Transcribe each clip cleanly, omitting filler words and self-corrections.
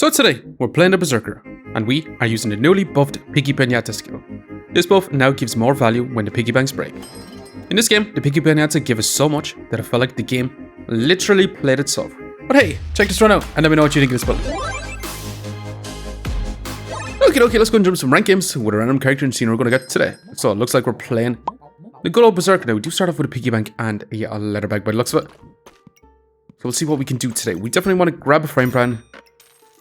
So today, we're playing the Berserker, and we are using the newly buffed Piggy Pinata skill. This buff now gives more value when the Piggy Banks break. In this game, the Piggy Pinata give us so much that I felt like the game literally played itself. But hey, check this run out, and let me know what you think of this build. Okay, let's go and jump some rank games with a random character and see what we're going to get today. So it looks like we're playing the good old Berserker. Now we do start off with a Piggy Bank and a leather bag by the looks of it. So we'll see what we can do today. We definitely want to grab a frame pan.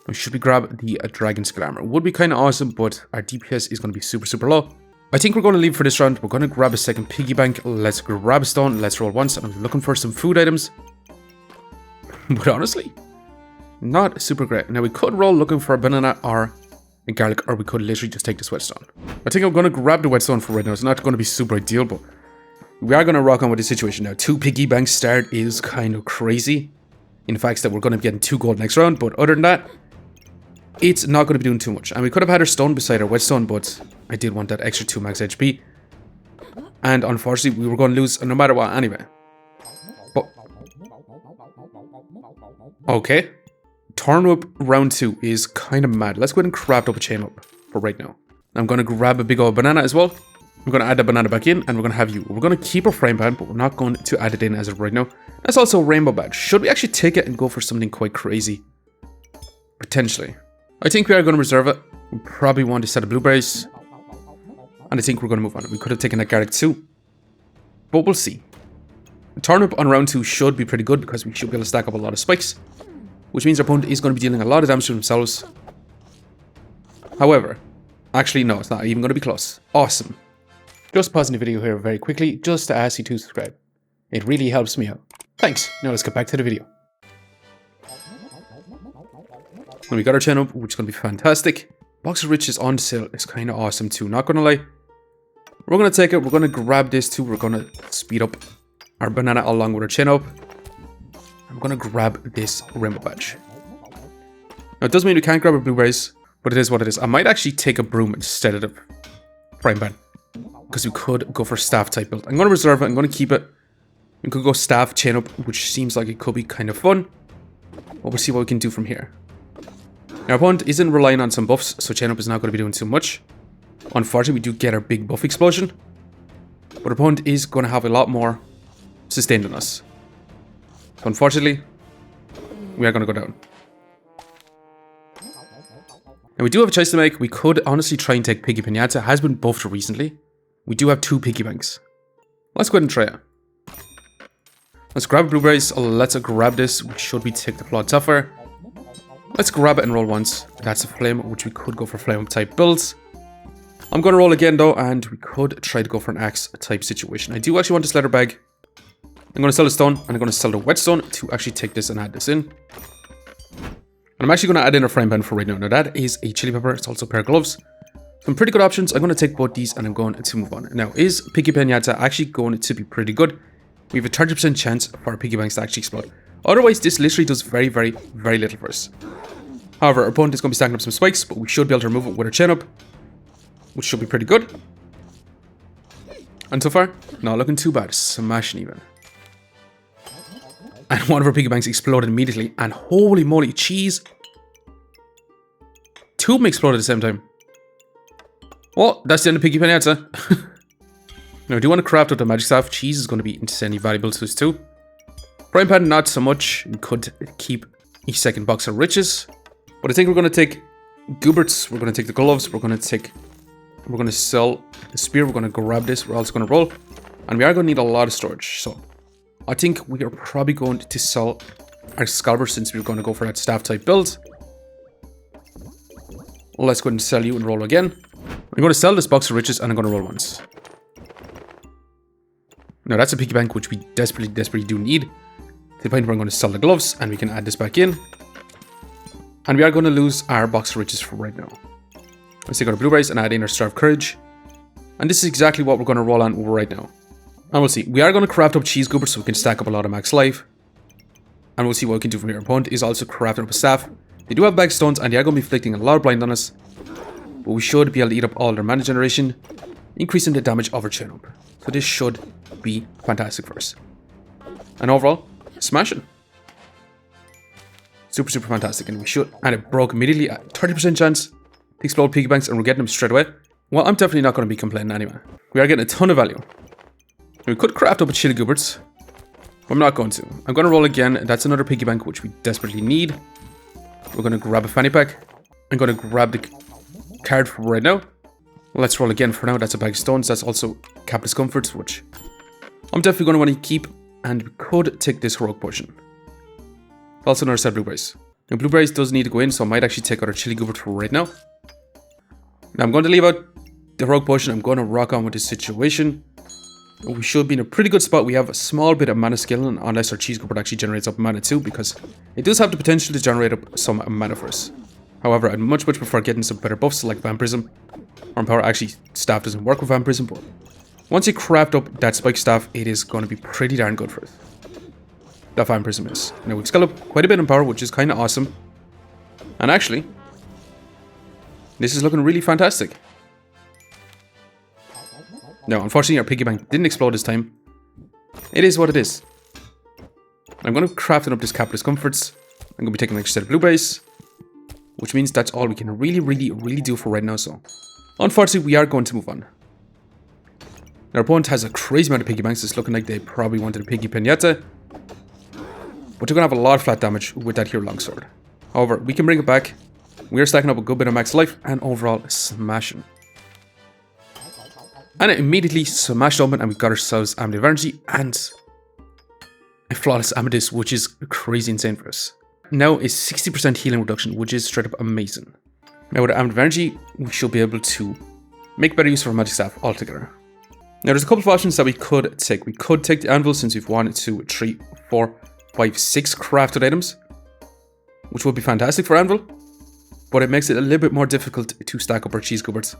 Or should we grab the dragon skill armor? Would be kind of awesome, but our DPS is going to be super low. I think we're going to leave for this round. We're going to grab a second Piggy Bank. Let's grab a stone. Let's roll once. And I'm looking for some food items. But honestly, not super great. Now we could roll looking for a banana or a garlic, or we could literally just take this whetstone. I think I'm going to grab the whetstone for right now. It's not going to be super ideal, but we are going to rock on with the situation now. 2 Piggy Banks start is kind of crazy. In fact, that we're going to be getting 2 gold next round. But other than that, it's not going to be doing too much. And we could have had our stone beside our whetstone, but I did want that extra 2 max HP. And unfortunately, we were going to lose no matter what anyway. But okay. Chian Whip round 2 is kind of mad. Let's go ahead and craft up a Chian Whip for right now. I'm going to grab a big old banana as well. I'm going to add the banana back in, and we're going to have you. We're going to keep our frame pan, but we're not going to add it in as of right now. That's also a rainbow badge. Should we actually take it and go for something quite crazy? Potentially. I think we are going to reserve it. We probably want to set of blueberries. And I think we're going to move on. We could have taken that garlic too. But we'll see. Chian Whip on round 2 should be pretty good because we should be able to stack up a lot of spikes. Which means our opponent is going to be dealing a lot of damage to themselves. However, actually no, it's not even going to be close. Awesome. Just pausing the video here very quickly just to ask you to subscribe. It really helps me out. Thanks. Now let's get back to the video. And we got our Chian Whip, which is going to be fantastic. Box of Riches on sale is kind of awesome too, not going to lie. We're going to take it, we're going to grab this too, we're going to speed up our banana along with our Chian Whip. I'm going to grab this rainbow badge. Now it does mean we can't grab our blueberries, but it is what it is. I might actually take a broom instead of the frame pan, because we could go for staff type build. I'm going to reserve it, I'm going to keep it. We could go staff Chian Whip, which seems like it could be kind of fun. But we'll see what we can do from here. Our opponent isn't relying on some buffs, so Chian Whip is not going to be doing too much. Unfortunately, we do get our big buff explosion. But our opponent is going to have a lot more sustain than us. So unfortunately, we are going to go down. Now we do have a choice to make. We could honestly try and take Piggy Pinata. It has been buffed recently. We do have 2 Piggy Banks. Let's go ahead and try it. Let's grab blueberries. Let's grab this. We should be take the plot tougher. Let's grab it and roll once. That's a flame, which we could go for flame type builds. I'm going to roll again though, and we could try to go for an axe type situation. I do actually want this leather bag. I'm going to sell the stone, and I'm going to sell the whetstone to actually take this and add this in. And I'm actually going to add in a frame pan for right now. Now that is a chili pepper. It's also a pair of gloves. Some pretty good options. I'm going to take both these, and I'm going to move on. Now, is Piggy Pinata actually going to be pretty good? We have a 30% chance for our Piggy Banks to actually explode. Otherwise, this literally does very little for us. However, our opponent is going to be stacking up some spikes, but we should be able to remove it with our Chian Whip, which should be pretty good. And so far, not looking too bad. Smashing even. And one of our Piggy Banks exploded immediately, and holy moly, cheese. 2 of them exploded at the same time. Well, that's the end of Piggy Pinata. Now, I do want to craft up the magic staff. Cheese is going to be insanely valuable to us too. Frame pan, not so much. We could keep a second box of riches. But I think we're going to take gooberts. We're going to take the gloves. We're going to sell the spear. We're going to grab this. We're also going to roll. And we are going to need a lot of storage. So I think we are probably going to sell our scalper since we're going to go for that staff type build. Let's go ahead and sell you and roll again. I'm going to sell this box of riches, and I'm going to roll once. Now that's a Piggy Bank, which we desperately do need. To the point where I'm going to sell the gloves, and we can add this back in. And we are going to lose our box of riches for right now. Let's take our blueberries and add in our Star of Courage. And this is exactly what we're going to roll on right now. And we'll see. We are going to craft up cheese goobers so we can stack up a lot of max life. And we'll see what we can do from here. Our opponent is also crafting up a staff. They do have bag stones, and they are going to be inflicting a lot of blind on us. But we should be able to eat up all their mana generation, increasing the damage of our Chian Whip. So this should be fantastic for us. And overall, smashing. Super, super fantastic. And we should. And it broke immediately at 30% chance to explode Piggy Banks, and we're getting them straight away. Well, I'm definitely not going to be complaining anyway. We are getting a ton of value. We could craft up a chili goobers. I'm not going to. I'm going to roll again. That's another piggy bank, which we desperately need. We're going to grab a fanny pack. I'm going to grab the card for right now. Let's roll again for now. That's a bag of stones. That's also Capitalist Comforts, which I'm definitely going to want to keep. And we could take this heroic potion. Also another set of blueberries. Now, blueberries does need to go in, so I might actually take out our chili goobers for right now. Now, I'm going to leave out the heroic potion. I'm going to rock on with this situation. We should be in a pretty good spot. We have a small bit of mana skill, unless our cheese goober actually generates up mana too, because it does have the potential to generate up some mana for us. However, I'd much prefer getting some better buffs like Vampirism. Or Empower. Actually, staff doesn't work with Vampirism, but once you craft up that spike staff, it is going to be pretty darn good for us. That Vampirism is. Now, we've scaled up quite a bit in power, which is kind of awesome. And actually, this is looking really fantastic. No, unfortunately our piggy bank didn't explode this time. It is what it is. I'm going to craft up this Capitalist Comforts. I'm going to be taking an extra set of blueberries. Which means that's all we can really do for right now, so unfortunately we are going to move on. Our opponent has a crazy amount of piggy banks. It's looking like they probably wanted a Piggy Pinata. But they're going to have a lot of flat damage with that here longsword. However, we can bring it back. We are stacking up a good bit of max life and overall smashing. And it immediately smashed open, and we got ourselves Amulet of Energy and a Flawless Amethyst, which is crazy insane for us. Now is 60% healing reduction, which is straight up amazing. Now with Amulet of Energy, we should be able to make better use of our magic staff altogether. Now there's a couple of options that we could take. We could take the anvil, since we've 1, 2, 3, 4, 5, 6 crafted items, which would be fantastic for anvil, but it makes it a little bit more difficult to stack up our cheese goobers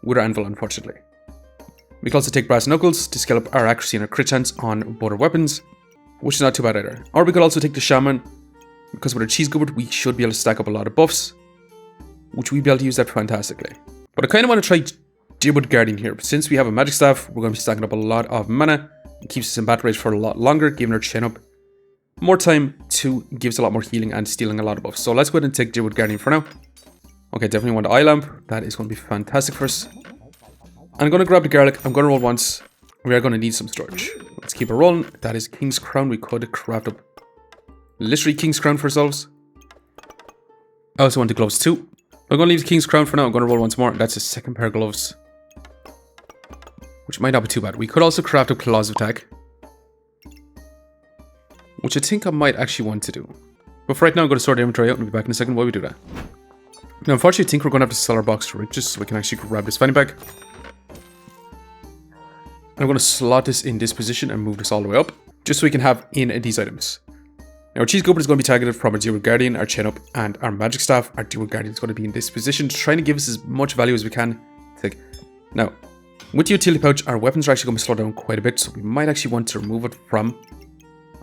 with our anvil, unfortunately. We can also take Brass Knuckles to scale up our accuracy and our crit chance on both our weapons, which is not too bad either. Or we could also take the Shaman, because with our cheese goober we should be able to stack up a lot of buffs, which we'd be able to use that fantastically. But I kind of want to try Deerwood Guardian here. Since we have a magic staff, we're going to be stacking up a lot of mana. It keeps us in battle rage for a lot longer, giving our Chian Whip more time to give us a lot more healing and stealing a lot of buffs. So let's go ahead and take Deerwood Guardian for now. Okay, definitely want the eye lamp. That is going to be fantastic for us. I'm going to grab the garlic. I'm going to roll once. We are going to need some storage. Let's keep it rolling. That is King's Crown. We could craft up literally King's Crown for ourselves. I also want the gloves too. I'm going to leave the King's Crown for now. I'm going to roll once more. That's a second pair of gloves, which might not be too bad. We could also craft up Claws of Attack, which I think I might actually want to do. But for right now, I'm going to sort the inventory out and be back in a second while we do that. Now, unfortunately, I think we're going to have to sell our box to riches so we can actually grab this fanny pack. I'm going to slot this in this position and move this all the way up, just so we can have in these items. Now, our cheese goober is going to be targeted from our Deerwood Guardian, our Chian Whip, and our magic staff. Our Deerwood Guardian is going to be in this position, trying to give us as much value as we can. Now, with the utility pouch, our weapons are actually going to slow down quite a bit, so we might actually want to remove it from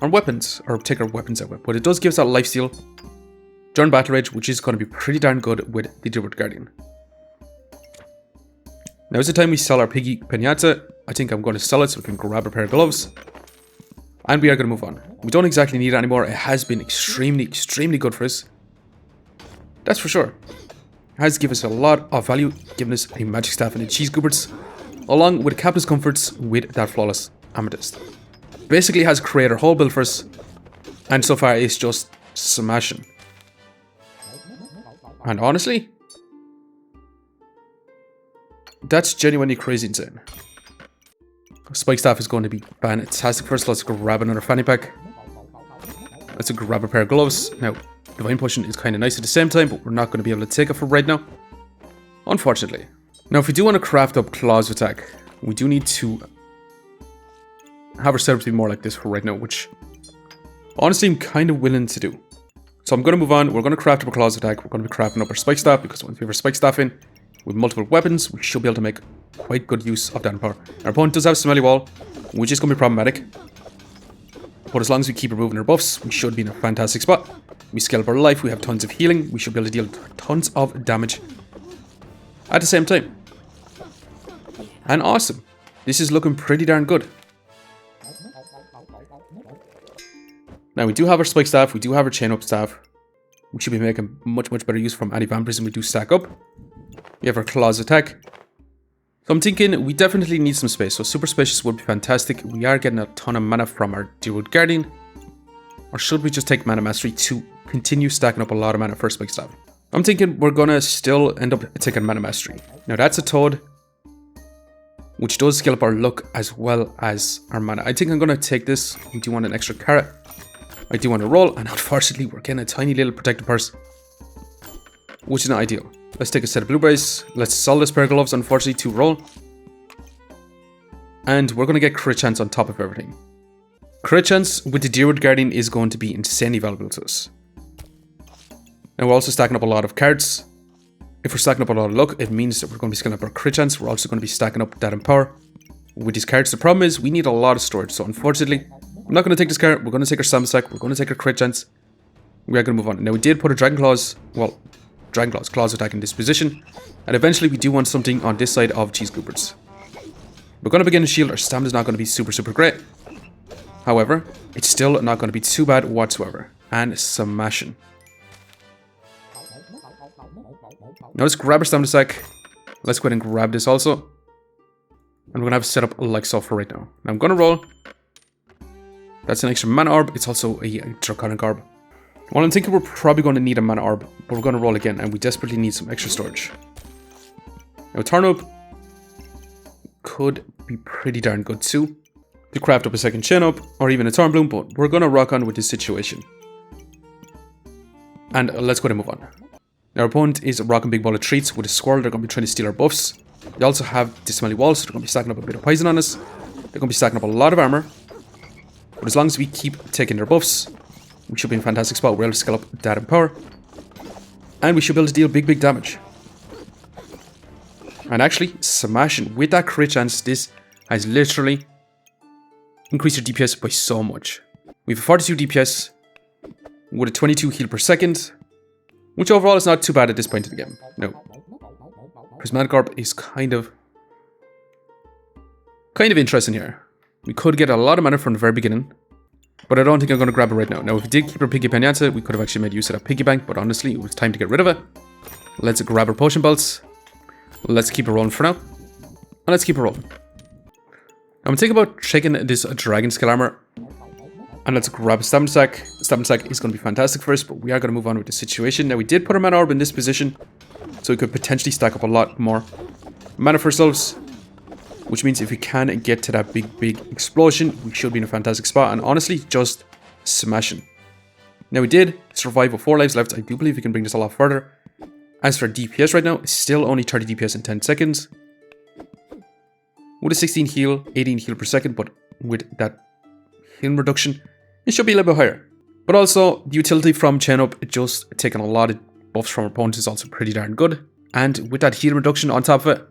our weapons, or take our weapons out. But it does give us that lifesteal during battle rage, which is going to be pretty darn good with the Deerwood Guardian. Now is the time we sell our Piggy Pinata. I think I'm going to sell it so we can grab a pair of gloves. And we are going to move on. We don't exactly need it anymore. It has been extremely good for us. That's for sure. It has given us a lot of value, giving us a magic staff and a cheese goobers, along with Capitalist Comforts with that Flawless Amethyst. Basically has created a whole build for us, and so far it's just smashing. And honestly, that's genuinely crazy insane. Spike staff is going to be fantastic for us. Let's grab another fanny pack. Let's grab a pair of gloves. Now, Divine Potion is kind of nice at the same time, but we're not going to be able to take it for right now, unfortunately. Now, if we do want to craft up Claws of Attack, we do need to have our setups be more like this for right now, which honestly I'm kind of willing to do. So I'm going to move on. We're going to craft up a Claws of Attack. We're going to be crafting up our Spike Staff, because once we have our Spike Staff in with multiple weapons, we should be able to make quite good use of that power. Our opponent does have Smelly Wall, which is going to be problematic. But as long as we keep removing our buffs, we should be in a fantastic spot. We scale up our life, we have tons of healing, we should be able to deal tons of damage at the same time. And awesome. This is looking pretty darn good. Now we do have our Spike Staff, we do have our Chian Whip Staff. We should be making much better use from anti-vampirism. We do stack up. We have our claws attack. So I'm thinking we definitely need some space. So super spacious would be fantastic. We are getting a ton of mana from our Deerwood Guardian. Or should we just take mana mastery to continue stacking up a lot of mana first big stab? I'm thinking we're gonna still end up taking mana mastery. Now that's a toad, which does scale up our luck as well as our mana. I think I'm gonna take this. We do want an extra carrot. I do want to roll, and unfortunately we're getting a tiny little protected purse, which is not ideal. Let's take a set of blueberries. Let's sell this pair of gloves, unfortunately, to roll. And we're going to get crit chance on top of everything. Crit chance with the Deerwood Guardian is going to be insanely valuable to us. And we're also stacking up a lot of cards. If we're stacking up a lot of luck, it means that we're going to be scaling up our crit chance. We're also going to be stacking up that empower with these cards. The problem is we need a lot of storage. So unfortunately, I'm not going to take this card. We're going to take our Shaman stack. We're going to take our crit chance. We are going to move on. Now we did put a Dragon Claws, well, Dragon Claws, claws attack in this position. And eventually we do want something on this side of Cheese Goobers. We're going to begin a shield. Our stamina is not going to be super great. However, it's still not going to be too bad whatsoever. And smashing. Now let's grab our stamina stack. Let's go ahead and grab this also. And we're going to have it set up like so for right now. Now I'm going to roll. That's an extra mana orb. It's also a draconic orb. Well, I'm thinking we're probably going to need a mana orb, but we're going to roll again, and we desperately need some extra storage. Now, turnip could be pretty darn good too, to craft up a second chin up, or even a turn bloom, but we're going to rock on with this situation. And let's go ahead and move on. Now, our opponent is rocking big ball of treats with a squirrel. They're going to be trying to steal our buffs. They also have the smelly walls, so they're going to be stacking up a bit of poison on us. They're going to be stacking up a lot of armor. But as long as we keep taking their buffs, we should be in a fantastic spot. We're able to scale up that empower. And we should be able to deal big damage. And actually, smashing with that crit chance, this has literally increased your DPS by so much. We have a 42 DPS with a 22 heal per second, which overall is not too bad at this point in the game. No. Prismatic Orb is kind of interesting here. We could get a lot of mana from the very beginning, but I don't think I'm going to grab it right now. Now, if we did keep our Piggy Pinata, we could have actually made use of that Piggy Bank, but honestly, it was time to get rid of it. Let's grab our potion belts. Let's keep it rolling for now. And let's keep it rolling. I'm thinking about taking this dragon scale armor. And let's grab a stamina stack. Stamina stack is going to be fantastic for us, but we are going to move on with the situation. Now, we did put our mana orb in this position, so we could potentially stack up a lot more mana for ourselves. Which means if we can get to that big explosion, we should be in a fantastic spot. And honestly, just smashing. Now we did survive with 4 lives left. I do believe we can bring this a lot further. As for DPS right now, it's still only 30 DPS in 10 seconds. With a 16 heal, 18 heal per second. But with that heal reduction, it should be a little bit higher. But also, the utility from Chian Whip, just taking a lot of buffs from our opponents is also pretty darn good. And with that heal reduction on top of it,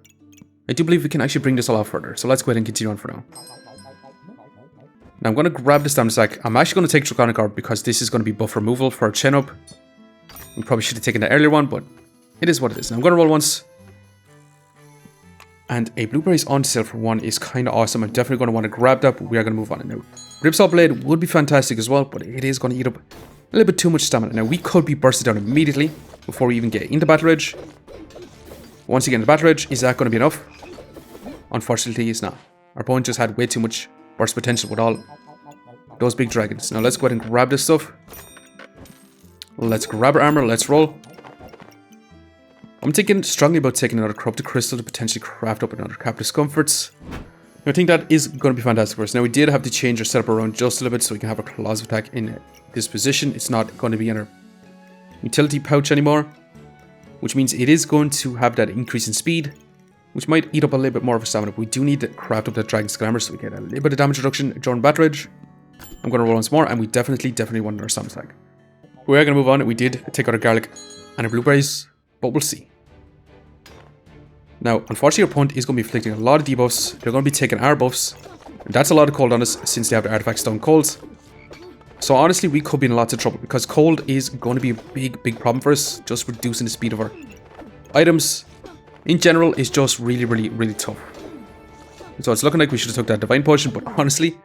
I do believe we can actually bring this a lot further. So let's go ahead and continue on for now. Now I'm going to grab the stamina stack. I'm actually going to take Draconic Orb because this is going to be buff removal for our Chian Whip. We probably should have taken the earlier one, but it is what it is. Now I'm going to roll once. And a blueberries on sale for 1 is kind of awesome. I'm definitely going to want to grab that, but we are going to move on now. Ripsaw Blade would be fantastic as well, but it is going to eat up a little bit too much stamina. Now we could be bursted down immediately before we even get into Battle Rage. Once you get into Battle Rage, is that going to be enough? Unfortunately, it's not. Our opponent just had way too much burst potential with all those big dragons. Now let's go ahead and grab this stuff. Let's grab our armor. Let's roll. I'm thinking strongly about taking another corrupted crystal to potentially craft up another cap discomforts. I think that is going to be fantastic for us. Now we did have to change our setup around just a little bit so we can have a claws attack in this position. It's not going to be in our utility pouch anymore, which means it is going to have that increase in speed, which might eat up a little bit more of our stamina. But we do need to craft up that Dragon Glamour so we get a little bit of damage reduction during Battle Rage. I'm going to roll once more, and we definitely want our stamina stack. We are going to move on. We did take out our garlic and our blueberries, but we'll see. Now, unfortunately, our opponent is going to be inflicting a lot of debuffs. They're going to be taking our buffs, and that's a lot of cold on us since they have the artifact Stone Cold. So honestly, we could be in lots of trouble because cold is going to be a big problem for us. Just reducing the speed of our items in general is just really tough. So it's looking like we should have took that Divine Potion, but honestly,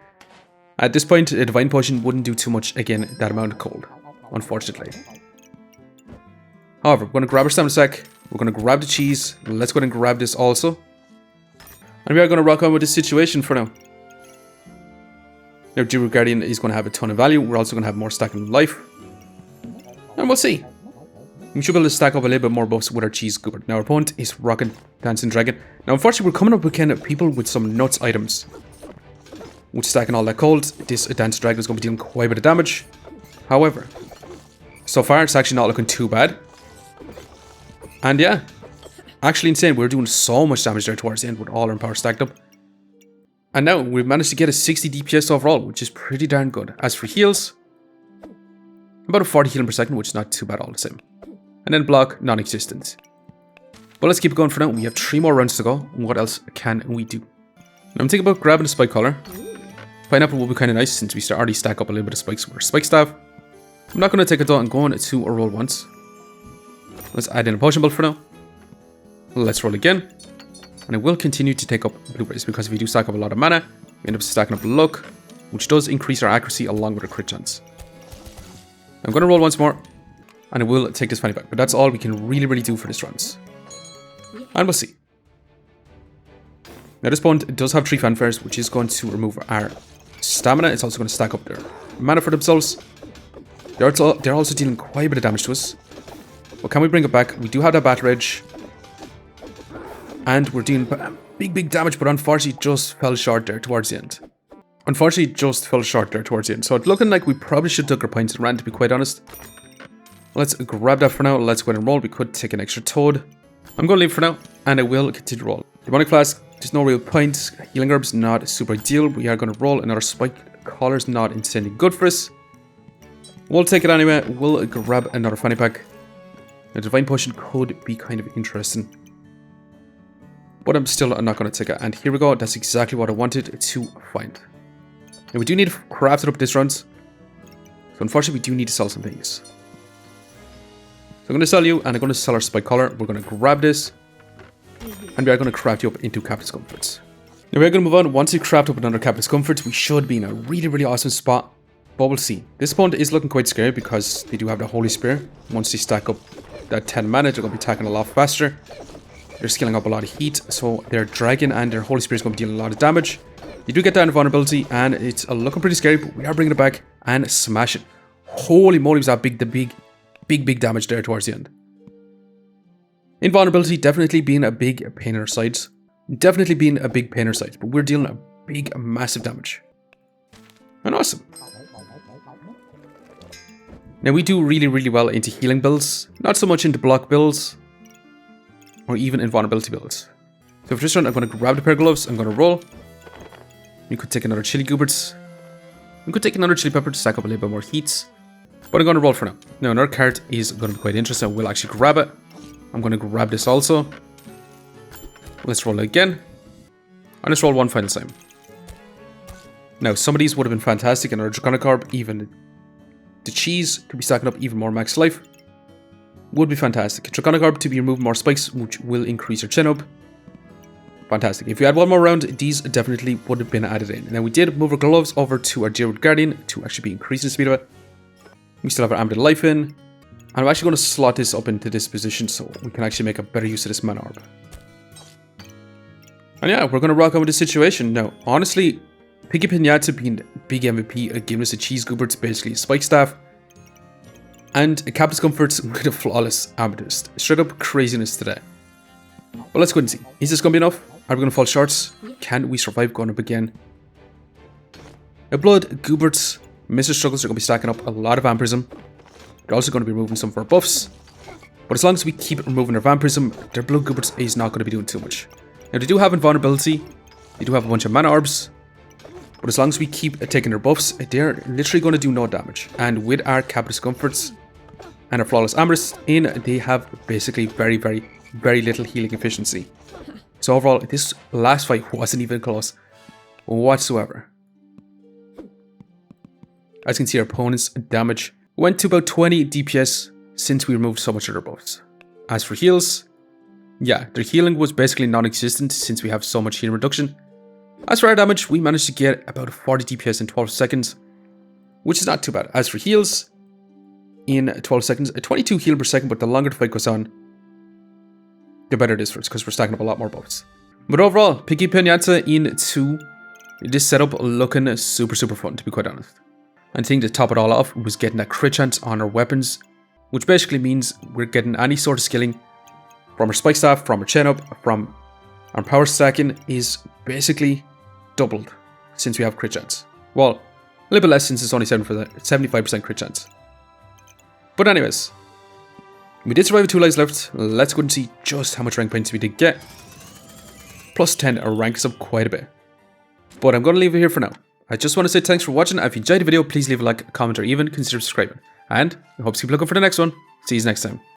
at this point, a Divine Potion wouldn't do too much again that amount of cold, unfortunately. However, we're going to grab our stamina stack. We're going to grab the cheese. Let's go ahead and grab this also. And we are going to rock on with this situation for now. Now, Deerwood Guardian is going to have a ton of value. We're also going to have more stacking life. And we'll see. We should be able to stack up a little bit more buffs with our cheese goober. Now, our opponent is rocking Dancing Dragon. Now, unfortunately, we're coming up with kind of people with some nuts items. With stacking all that cold, this Dancing Dragon is going to be dealing quite a bit of damage. However, so far, it's actually not looking too bad. And yeah, actually insane. We're doing so much damage there towards the end with all our power stacked up. And now we've managed to get a 60 DPS overall, which is pretty darn good. As for heals, about a 40 healing per second, which is not too bad all the same. And then block, non-existent. But let's keep it going for now. We have 3 more rounds to go. What else can we do? Now I'm thinking about grabbing a spike collar. Pineapple will be kind of nice since we already stack up a little bit of spikes with our spike staff. I'm not going to take a dot and go on to a roll once. Let's add in a potion belt for now. Let's roll again. And I will continue to take up blueberries because if we do stack up a lot of mana, we end up stacking up luck, which does increase our accuracy along with our crit chance. I'm going to roll once more, and I will take this fanny back. But that's all we can really do for this round. And we'll see. Now this opponent does have 3 fanfares, which is going to remove our stamina. It's also going to stack up their mana for themselves. They're also dealing quite a bit of damage to us. But can we bring it back? We do have that battle edge. And we're doing big damage, but unfortunately just fell short there towards the end. So it's looking like we probably should have took our points and ran, to be quite honest. Let's grab that for now. Let's go ahead and roll. We could take an extra toad. I'm going to leave for now, and I will continue to roll. Demonic Flask, there's no real point. Healing Herbs, not super ideal. We are going to roll another spike. Collar's not insanely good for us. We'll take it anyway. We'll grab another fanny pack. A Divine Potion could be kind of interesting. But I'm still not going to take it. And here we go. That's exactly what I wanted to find. Now we do need to craft it up this round. So unfortunately we do need to sell some things. So I'm going to sell you, and I'm going to sell our spike collar. We're going to grab this. And we are going to craft you up into Captain's Comforts. Now we're going to move on. Once we craft up another Captain's Comforts, we should be in a really awesome spot. But we'll see. This opponent is looking quite scary because they do have the Holy Spear. Once they stack up that 10 mana, they're going to be attacking a lot faster. They're scaling up a lot of heat, so their dragon and their Holy Spear is going to be dealing a lot of damage. You do get that invulnerability, and it's looking pretty scary, but we are bringing it back and smash it. Holy moly, was that big damage there towards the end. Invulnerability definitely being a big pain in our sides. But we're dealing a big, massive damage. And awesome. Now we do really well into healing builds, not so much into block builds, or even invulnerability builds. So for this round, I'm going to grab the pair of gloves, I'm going to roll. We could take another chili goobers. We could take another chili pepper to stack up a little bit more heats. But I'm going to roll for now. Now another card is going to be quite interesting. We'll actually grab it. I'm going to grab this also. Let's roll it again. And let's roll one final time. Now some of these would have been fantastic. Another Draconic Orb, even the cheese could be stacking up even more max life. Would be fantastic. Draconic Orb to be removing more spikes, which will increase your chin up. Fantastic. If we had one more round, these definitely would have been added in. Now we did move our gloves over to our Deerwood Guardian to actually be increasing the speed of it. We still have our Amulet of Life in. And I'm actually going to slot this up into this position so we can actually make a better use of this mana orb. And yeah, we're going to rock on with the situation. Now, honestly, Piggy Pinata being big MVP, giving us a cheese goober, it's basically a spike staff. And a Captain's Comforts with a flawless amethyst. Straight up craziness today. Well, let's go and see. Is this going to be enough? Are we going to fall short? Can we survive going up again? A Blood, Gooberts, Mr. Struggles are going to be stacking up a lot of vampirism. They're also going to be removing some of our buffs. But as long as we keep removing our vampirism, their Blood Gooberts is not going to be doing too much. Now, they do have invulnerability. They do have a bunch of mana orbs. But as long as we keep taking their buffs, they're literally going to do no damage. And with our Captain's Comforts and our Flawless Amethyst in, they have basically very little healing efficiency. So overall, this last fight wasn't even close whatsoever. As you can see, our opponent's damage went to about 20 DPS since we removed so much of their buffs. As for heals, yeah, their healing was basically non-existent since we have so much healing reduction. As for our damage, we managed to get about 40 DPS in 12 seconds, which is not too bad. As for heals, in 12 seconds, 22 heal per second, but the longer the fight goes on, the better it is for us, because we're stacking up a lot more buffs. But overall, Piggy Pinata in 2, this setup looking super fun, to be quite honest. And I think to top it all off was getting that crit chance on our weapons, which basically means we're getting any sort of skilling from our spike staff, from our chain up, from our power stacking is basically doubled since we have crit chance. Well, a little bit less since it's only 75% crit chance. But anyways, we did survive with 2 lives left. Let's go and see just how much rank points we did get. Plus 10 ranks up quite a bit. But I'm going to leave it here for now. I just want to say thanks for watching. If you enjoyed the video, please leave a like, a comment, or even consider subscribing. And I hope you keep looking for the next one. See you next time.